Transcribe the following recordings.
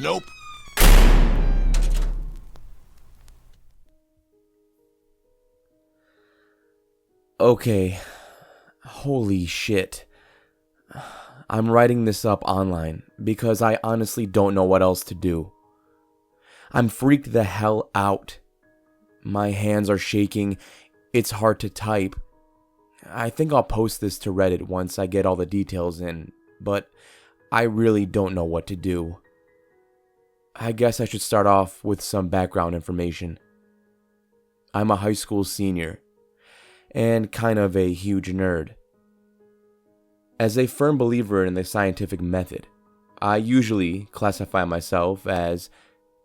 Nope. Okay, holy shit. I'm writing this up online because I honestly don't know what else to do. I'm freaked the hell out. My hands are shaking. It's hard to type. I think I'll post this to Reddit once I get all the details in, but I really don't know what to do. I guess I should start off with some background information. I'm a high school senior, and kind of a huge nerd. As a firm believer in the scientific method, I usually classify myself as,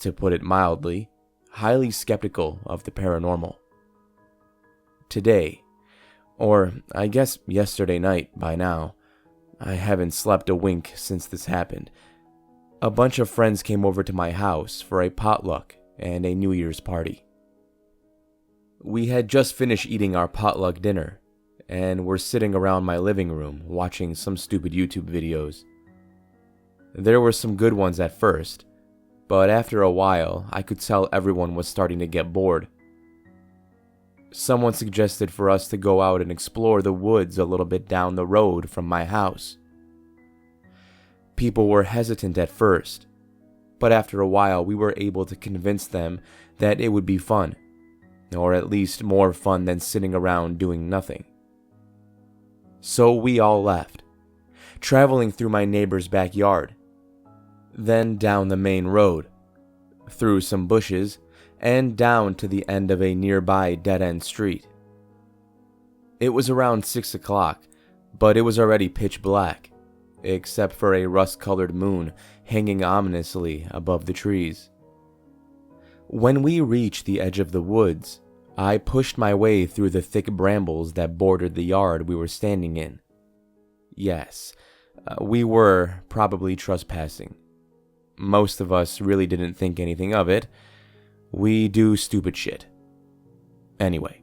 to put it mildly, highly skeptical of the paranormal. Today, or I guess yesterday night by now, I haven't slept a wink since this happened. A bunch of friends came over to my house for a potluck and a New Year's party. We had just finished eating our potluck dinner, and were sitting around my living room watching some stupid YouTube videos. There were some good ones at first, but after a while, I could tell everyone was starting to get bored. Someone suggested for us to go out and explore the woods a little bit down the road from my house. People were hesitant at first, but after a while we were able to convince them that it would be fun, or at least more fun than sitting around doing nothing. So we all left, traveling through my neighbor's backyard, then down the main road, through some bushes, and down to the end of a nearby dead-end street. It was around 6 o'clock, but it was already pitch black, except for a rust-colored moon hanging ominously above the trees. When we reached the edge of the woods, I pushed my way through the thick brambles that bordered the yard we were standing in. Yes, we were probably trespassing. Most of us really didn't think anything of it. We do stupid shit. Anyway,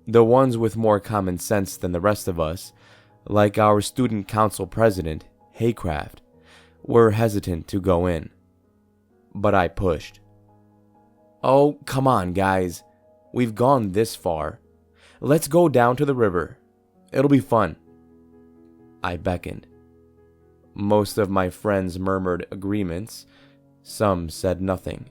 the ones with more common sense than the rest of us, like our student council president, Haycraft, were hesitant to go in. But I pushed. "Oh, come on, guys. We've gone this far. Let's go down to the river. It'll be fun." I beckoned. Most of my friends murmured agreements. Some said nothing.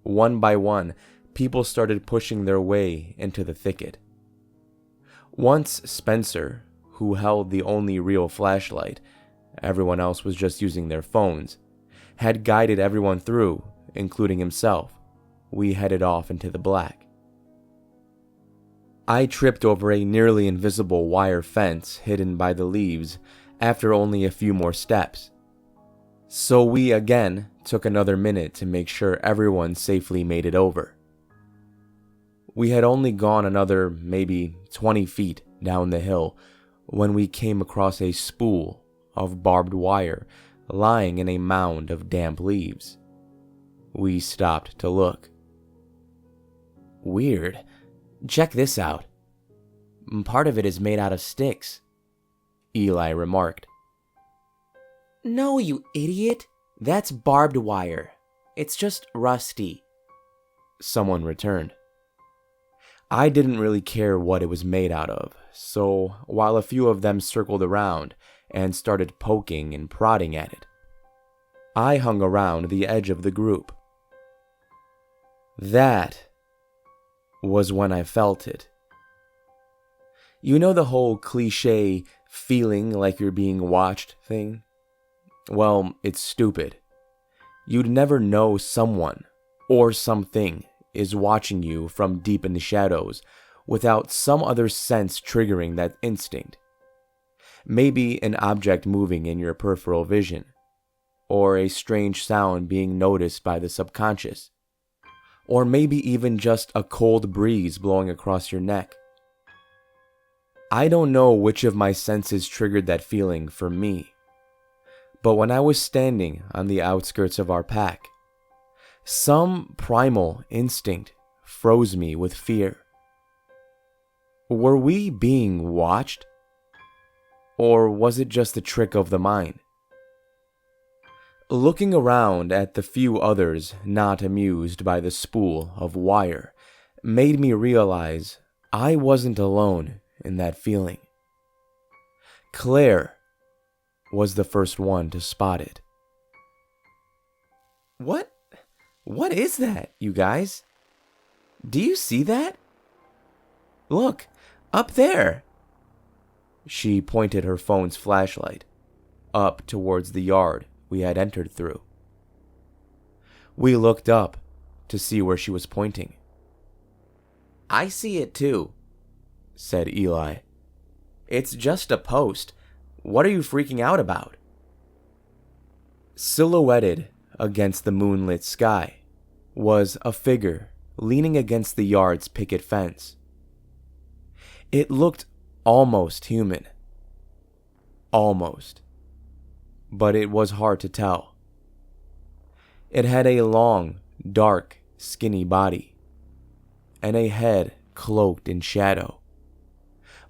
One by one, people started pushing their way into the thicket. Once Spencer, who held the only real flashlight, everyone else was just using their phones, had guided everyone through, including himself, we headed off into the black. I tripped over a nearly invisible wire fence hidden by the leaves after only a few more steps. So we again took another minute to make sure everyone safely made it over. We had only gone another maybe 20 feet down the hill when we came across a spool of barbed wire lying in a mound of damp leaves. We stopped to look. "Weird. Check this out. Part of it is made out of sticks," Eli remarked. "No, you idiot. That's barbed wire. It's just rusty," someone returned. I didn't really care what it was made out of, so while a few of them circled around and started poking and prodding at it, I hung around the edge of the group. That was when I felt it. You know the whole cliche feeling like you're being watched thing? Well, it's stupid. You'd never know someone or something is watching you from deep in the shadows without some other sense triggering that instinct. Maybe an object moving in your peripheral vision, or a strange sound being noticed by the subconscious, or maybe even just a cold breeze blowing across your neck. I don't know which of my senses triggered that feeling for me, but when I was standing on the outskirts of our pack, some primal instinct froze me with fear. Were we being watched? Or was it just a trick of the mind? Looking around at the few others not amused by the spool of wire made me realize I wasn't alone in that feeling. Claire was the first one to spot it. What is that, you guys? Do you see that? Look, up there. She pointed her phone's flashlight up towards the yard we had entered through. We looked up to see where she was pointing. I see it too, said Eli. It's just a post. What are you freaking out about? Silhouetted against the moonlit sky was a figure leaning against the yard's picket fence. It looked almost human. Almost. But it was hard to tell. It had a long, dark, skinny body, and a head cloaked in shadow,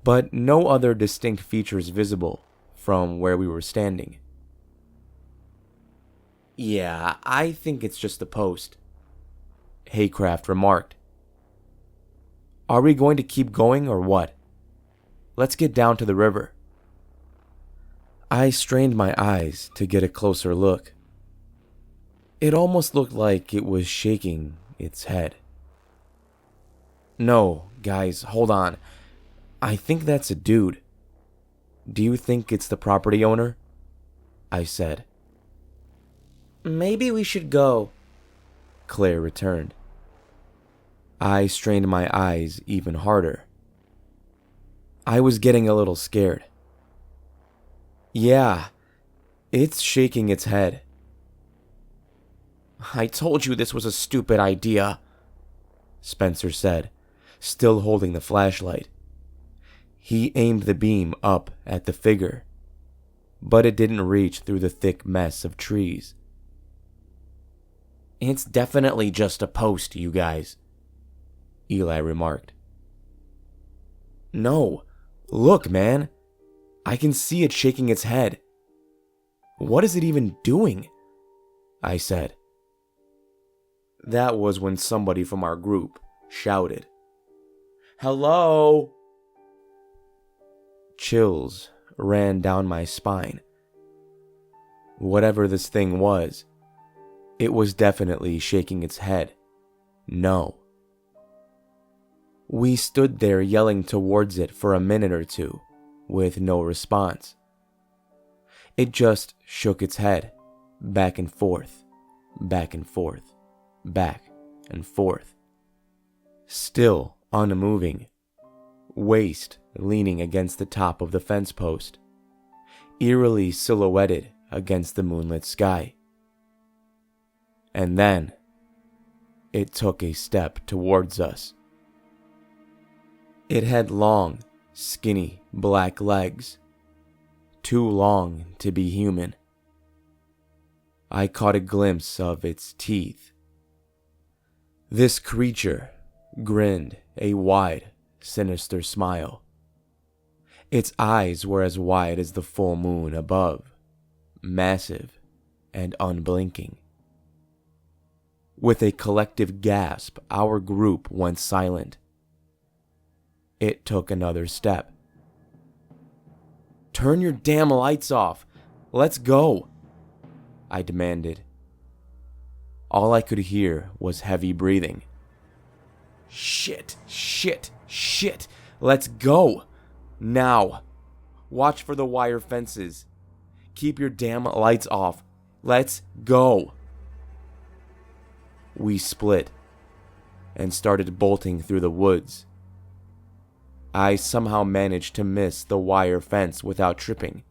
but no other distinct features visible from where we were standing. Yeah, I think it's just a post, Haycraft remarked. Are we going to keep going or what? Let's get down to the river. I strained my eyes to get a closer look. It almost looked like it was shaking its head. No, guys, hold on. I think that's a dude. Do you think it's the property owner? I said. Maybe we should go, Claire returned. I strained my eyes even harder. I was getting a little scared. Yeah, it's shaking its head. I told you this was a stupid idea, Spencer said, still holding the flashlight. He aimed the beam up at the figure, but it didn't reach through the thick mess of trees. It's definitely just a post, you guys, Eli remarked. No, look, man. I can see it shaking its head. What is it even doing? I said. That was when somebody from our group shouted, Hello! Chills ran down my spine. Whatever this thing was, it was definitely shaking its head. No. We stood there yelling towards it for a minute or two, with no response. It just shook its head, back and forth, back and forth, back and forth. Still unmoving, waist leaning against the top of the fence post, eerily silhouetted against the moonlit sky. And then, it took a step towards us. It had long, skinny black legs, too long to be human. I caught a glimpse of its teeth. This creature grinned a wide, sinister smile. Its eyes were as wide as the full moon above, massive and unblinking. With a collective gasp, our group went silent. It took another step. Turn your damn lights off. Let's go, I demanded. All I could hear was heavy breathing. Shit. Let's go. Now. Watch for the wire fences. Keep your damn lights off. Let's go. We split and started bolting through the woods. I somehow managed to miss the wire fence without tripping,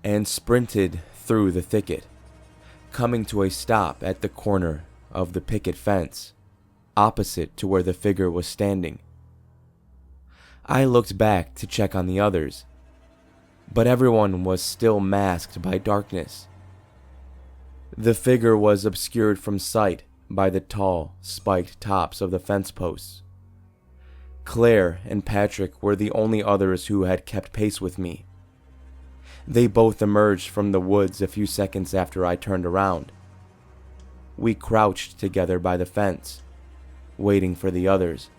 and sprinted through the thicket, coming to a stop at the corner of the picket fence, opposite to where the figure was standing. I looked back to check on the others, but everyone was still masked by darkness. The figure was obscured from sight by the tall, spiked tops of the fence posts. Claire and Patrick were the only others who had kept pace with me. They both emerged from the woods a few seconds after I turned around. We crouched together by the fence, waiting for the others.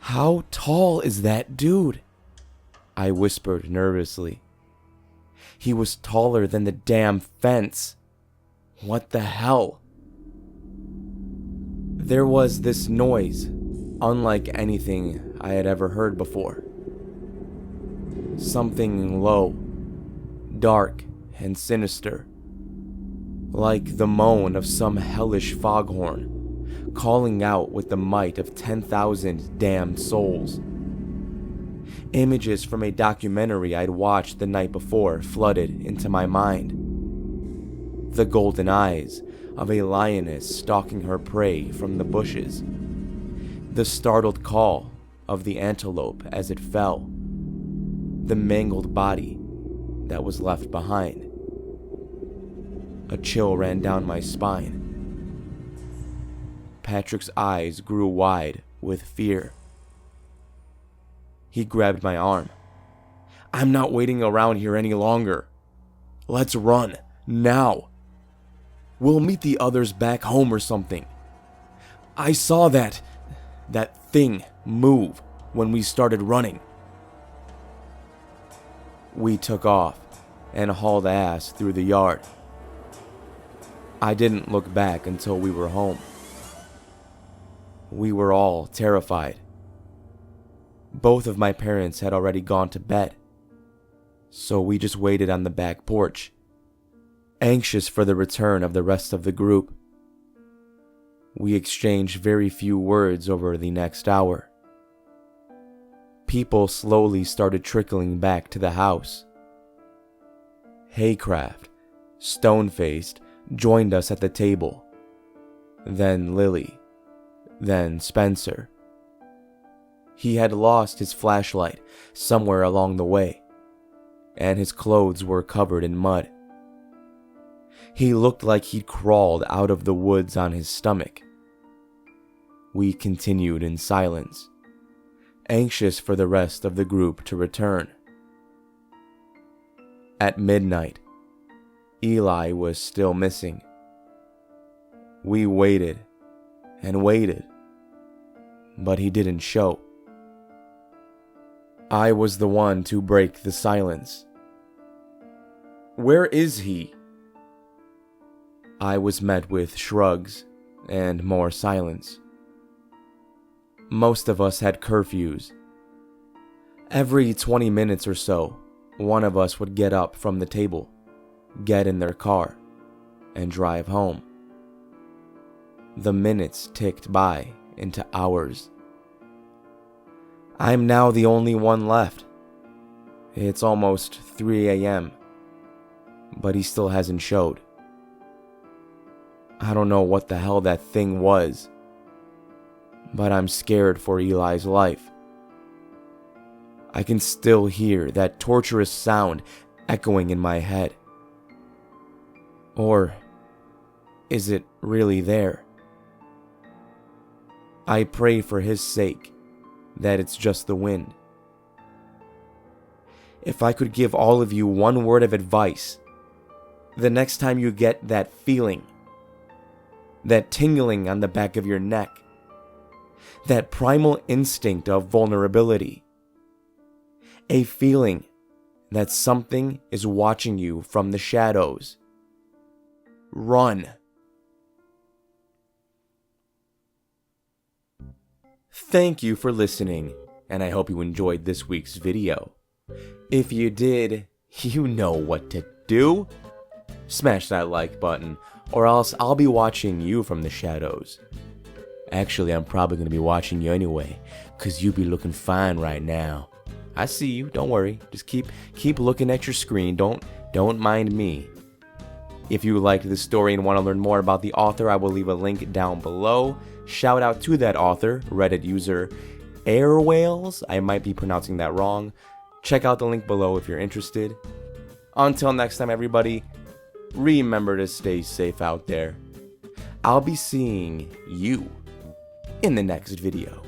"How tall is that dude?" I whispered nervously. He was taller than the damn fence. What the hell? There was this noise, unlike anything I had ever heard before. Something low, dark, and sinister, like the moan of some hellish foghorn, calling out with the might of 10,000 damned souls. Images from a documentary I'd watched the night before flooded into my mind. The golden eyes of a lioness stalking her prey from the bushes. The startled call of the antelope as it fell. The mangled body that was left behind. A chill ran down my spine. Patrick's eyes grew wide with fear. He grabbed my arm. "I'm not waiting around here any longer. Let's run, now. We'll meet the others back home or something. I saw that thing move when we started running." We took off and hauled ass through the yard. I didn't look back until we were home. We were all terrified. Both of my parents had already gone to bed, so we just waited on the back porch, anxious for the return of the rest of the group. We exchanged very few words over the next hour. People slowly started trickling back to the house. Haycraft, stone-faced, joined us at the table. Then Lily. Then Spencer. He had lost his flashlight somewhere along the way, and his clothes were covered in mud. He looked like he'd crawled out of the woods on his stomach. We continued in silence, anxious for the rest of the group to return. At midnight, Eli was still missing. We waited and waited, but he didn't show. I was the one to break the silence. "Where is he?" I was met with shrugs and more silence. Most of us had curfews. Every 20 minutes or so, one of us would get up from the table, get in their car, and drive home. The minutes ticked by into hours. I'm now the only one left. It's almost 3 a.m., but he still hasn't showed. I don't know what the hell that thing was, but I'm scared for Eli's life. I can still hear that torturous sound echoing in my head. Or is it really there? I pray for his sake that it's just the wind. If I could give all of you one word of advice, the next time you get that feeling, that tingling on the back of your neck, that primal instinct of vulnerability, a feeling that something is watching you from the shadows, run. Thank you for listening, and I hope you enjoyed this week's video. If you did, you know what to do. Smash that like button, or else I'll be watching you from the shadows. Actually, I'm probably going to be watching you anyway, because you be looking fine right now. I see you, don't worry. Just keep looking at your screen, don't mind me. If you liked this story and want to learn more about the author, I will leave a link down below. Shout out to that author, Reddit user Airwhales. I might be pronouncing that wrong. Check out the link below if you're interested. Until next time, everybody, remember to stay safe out there. I'll be seeing you in the next video.